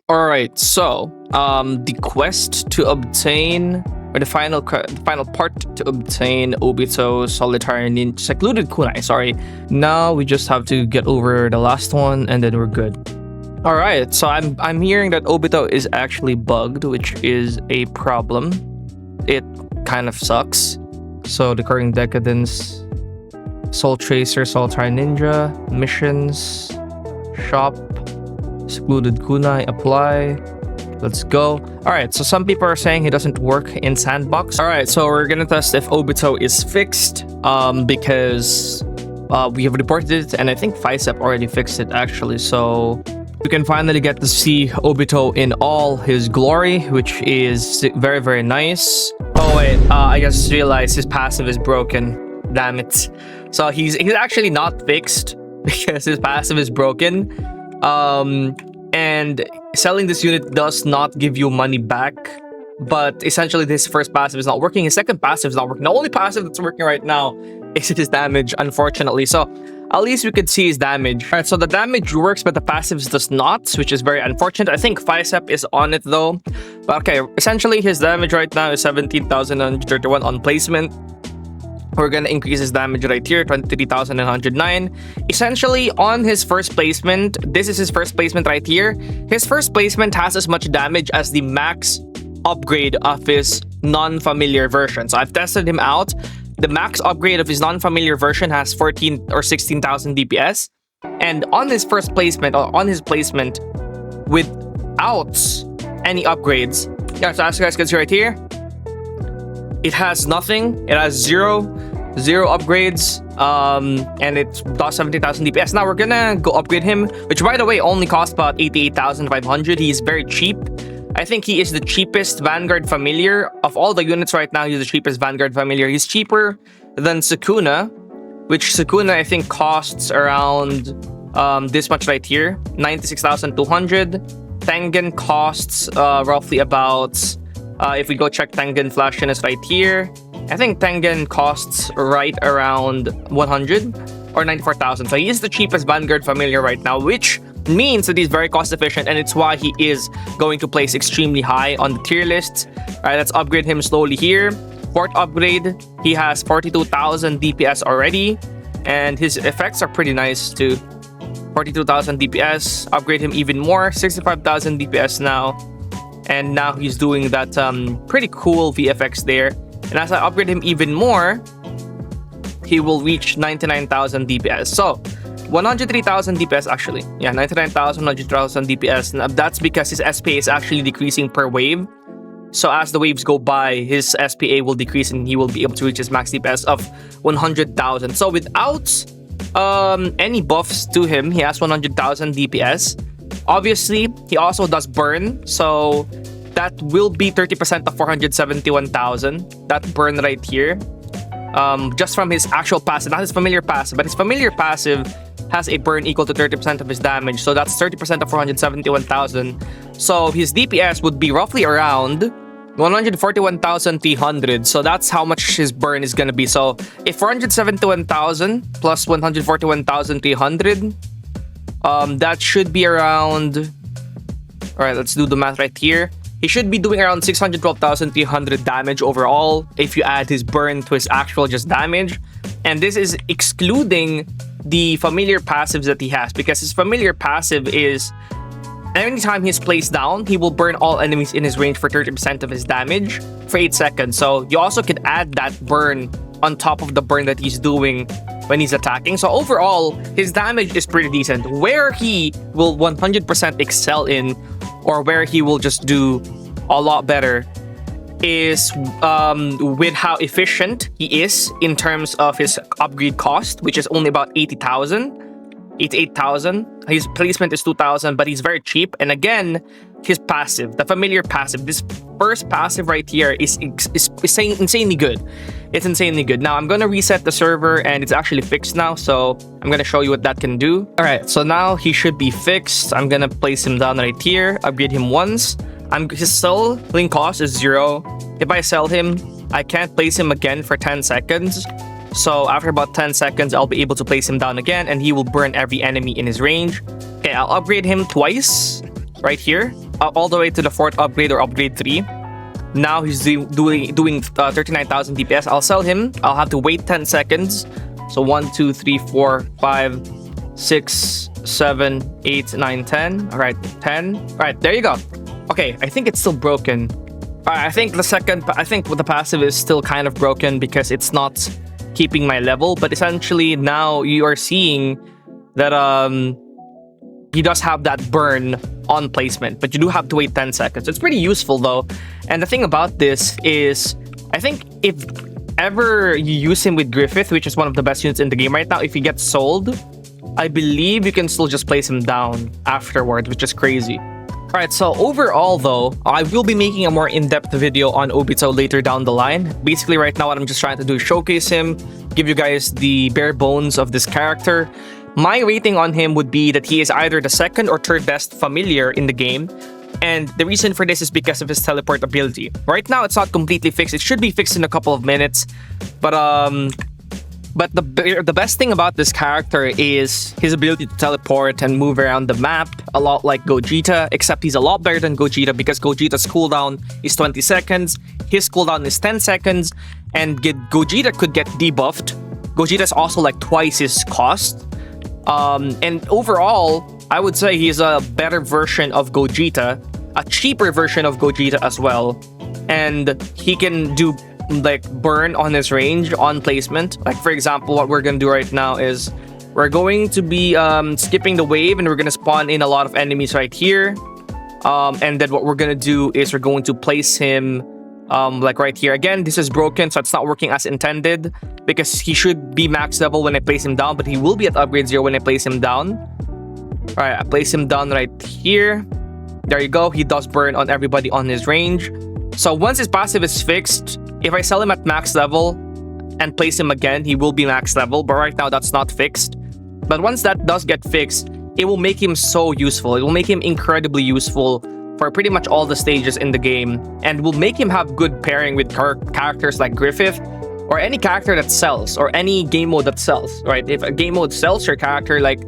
Alright, so the quest to obtain, or the final part to obtain Obito Solitary Ninja Secluded Kunai, sorry. Now we just have to get over the last one and then we're good. Alright, so I'm hearing that Obito is actually bugged, which is a problem. It kind of sucks. So the current decadence, Soul Tracer, Solitary Ninja, missions, shop, Secluded Kunai, apply. Let's go. Alright, so some people are saying he doesn't work in Sandbox. Alright, so we're gonna test if Obito is fixed because we have reported it, and I think Ficep already fixed it actually. So we can finally get to see Obito in all his glory, which is very, very nice. Oh wait, I just realized his passive is broken. Damn it. So he's actually not fixed because his passive is broken. And selling this unit does not give you money back, but essentially this first passive is not working. His second passive is not working. The only passive that's working right now is his damage, unfortunately. So at least we could see his damage. All right, so the damage works, but the passives does not, which is very unfortunate. I think Ficep is on it though. But okay, essentially his damage right now is 17,131 on placement. We're gonna increase his damage right here, 23,109. Essentially, on his first placement, this is his first placement right here. His first placement has as much damage as the max upgrade of his non-familiar version. So I've tested him out. The max upgrade of his non-familiar version has 14 or 16,000 DPS. And on his first placement, or on his placement, without any upgrades, yeah, so as you guys can see right here, it has nothing. It has zero upgrades, and it does 17,000 DPS. Now we're gonna go upgrade him, which by the way only costs about 88,500. He's very cheap. I think he is the cheapest Vanguard familiar of all the units right now. He's the cheapest Vanguard familiar. He's cheaper than Sukuna, which Sukuna I think costs around this much right here, 96,200. Tengen costs roughly about, if we go check Tengen Flashiness right here, I think Tengen costs right around 100 or 94,000. So he is the cheapest Vanguard familiar right now, which means that he's very cost efficient, and it's why he is going to place extremely high on the tier list. Alright, let's upgrade him slowly here. Fourth upgrade, he has 42,000 DPS already, and his effects are pretty nice too. 42,000 DPS, upgrade him even more, 65,000 DPS now. And now he's doing that pretty cool VFX there. And as I upgrade him even more, he will reach 99,000 DPS. So 103,000 DPS actually. Yeah, 99,000, 100,000 DPS. Now, that's because his SPA is actually decreasing per wave. So as the waves go by, his SPA will decrease and he will be able to reach his max DPS of 100,000. So without any buffs to him, he has 100,000 DPS. Obviously, he also does burn, so that will be 30% of 471,000. That burn right here, just from his actual passive, not his familiar passive, but his familiar passive has a burn equal to 30% of his damage, so that's 30% of 471,000. So his DPS would be roughly around 141,300. So that's how much his burn is gonna be. So if 471,000 plus 141,300, that should be around, all right, let's do the math right here. He should be doing around 612,300 damage overall if you add his burn to his actual just damage. And this is excluding the familiar passives that he has, because his familiar passive is anytime he's placed down, he will burn all enemies in his range for 30% of his damage for 8 seconds. So you also could add that burn on top of the burn that he's doing when he's attacking. So overall, his damage is pretty decent. Where he will 100% excel in, or where he will just do a lot better, is with how efficient he is in terms of his upgrade cost, which is only about 80,000. 88,000. His placement is 2,000, but he's very cheap. And again, his passive, the familiar passive, this first passive right here is insanely good. It's insanely good. Now I'm gonna reset the server, and it's actually fixed now, so I'm gonna show you what that can do. All right, so now he should be fixed. I'm gonna place him down right here, upgrade him once. His selling cost is 0. If I sell him, I can't place him again for 10 seconds. So after about 10 seconds, I'll be able to place him down again, and he will burn every enemy in his range. Okay, I'll upgrade him twice right here. all the way to the 4th upgrade or upgrade 3. Now he's doing 39,000 DPS. I'll sell him. I'll have to wait 10 seconds. So 1, 2, 3, 4, 5, 6, 7, 8, 9, 10. All right, 10. All right, there you go. Okay, I think it's still broken. All right, I think the passive is still kind of broken because it's not keeping my level. But essentially now you are seeing that he does have that burn on placement, but you do have to wait 10 seconds. It's pretty useful though. And the thing about this is, I think if ever you use him with Griffith, which is one of the best units in the game right now, if he gets sold, I believe you can still just place him down afterwards, which is crazy. Alright, so overall though, I will be making a more in-depth video on Obito later down the line. Basically right now what I'm just trying to do is showcase him, give you guys the bare bones of this character. My rating on him would be that he is either the 2nd or 3rd best familiar in the game. And the reason for this is because of his teleport ability. Right now, it's not completely fixed. It should be fixed in a couple of minutes. But the best thing about this character is his ability to teleport and move around the map, a lot like Gogeta, except he's a lot better than Gogeta because Gogeta's cooldown is 20 seconds, his cooldown is 10 seconds, and Gogeta could get debuffed. Gogeta's also like twice his cost. And overall, I would say he's a better version of Gogeta, a cheaper version of Gogeta as well. And he can do like burn on his range on placement. Like for example, what we're gonna do right now is we're going to be skipping the wave and we're gonna spawn in a lot of enemies right here. And then what we're gonna do is we're going to place him like right here. Again, this is broken, so it's not working as intended because he should be max level when I place him down, but he will be at upgrade 0 when I place him down. All right, I place him down right here. There you go. He does burn on everybody on his range. So once his passive is fixed, if I sell him at max level and place him again, he will be max level, but right now that's not fixed. But once that does get fixed, it will make him so useful. It will make him incredibly useful for pretty much all the stages in the game, and will make him have good pairing with characters like Griffith or any character that sells or any game mode that sells, right? If a game mode sells your character, like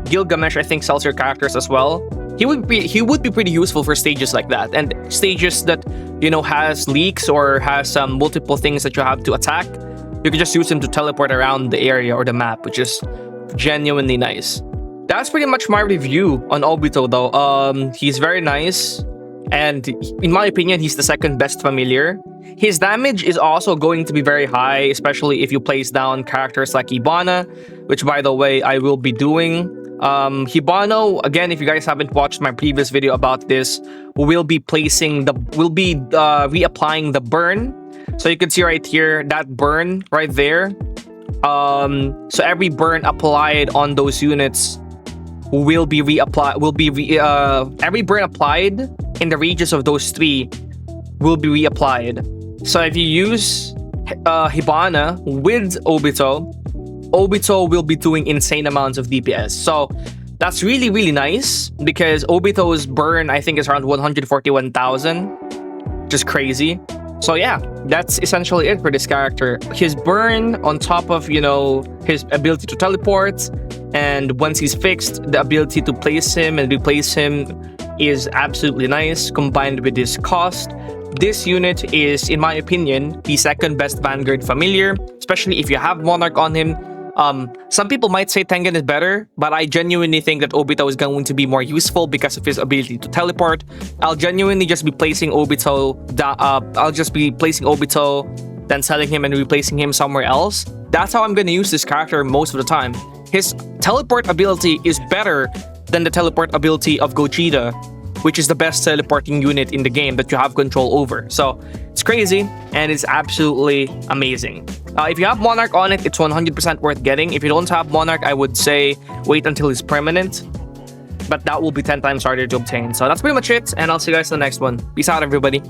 Gilgamesh I think sells your characters as well, he would be pretty useful for stages like that, and stages that, you know, has leaks or has multiple things that you have to attack. You can just use him to teleport around the area or the map, which is genuinely nice. That's pretty much my review on Obito though. He's very nice, and in my opinion, he's the 2nd best familiar. His damage is also going to be very high, especially if you place down characters like Hibana, which by the way, I will be doing. Hibano, again, if you guys haven't watched my previous video about this, we'll be reapplying the burn. So you can see right here, that burn right there. So every burn applied on those units will be reapplied. Every burn applied in the ranges of those 3 will be reapplied. So if you use Hibana with Obito, Obito will be doing insane amounts of DPS. So that's really, really nice because Obito's burn, I think, is around 141,000, which is crazy. So yeah, that's essentially it for this character. His burn on top of, you know, his ability to teleport, and once he's fixed, the ability to place him and replace him is absolutely nice, combined with his cost. This unit is, in my opinion, the 2nd best Vanguard familiar, especially if you have Monarch on him. Some people might say Tengen is better, but I genuinely think that Obito is going to be more useful because of his ability to teleport. I'll genuinely just be placing Obito, then selling him and replacing him somewhere else. That's how I'm going to use this character most of the time. His teleport ability is better than the teleport ability of Gogeta, which is the best teleporting unit in the game that you have control over. So it's crazy and it's absolutely amazing. If you have Monarch on it, it's 100% worth getting. If you don't have Monarch, I would say wait until it's permanent, but that will be 10 times harder to obtain. So that's pretty much it, and I'll see you guys in the next one. Peace out, everybody.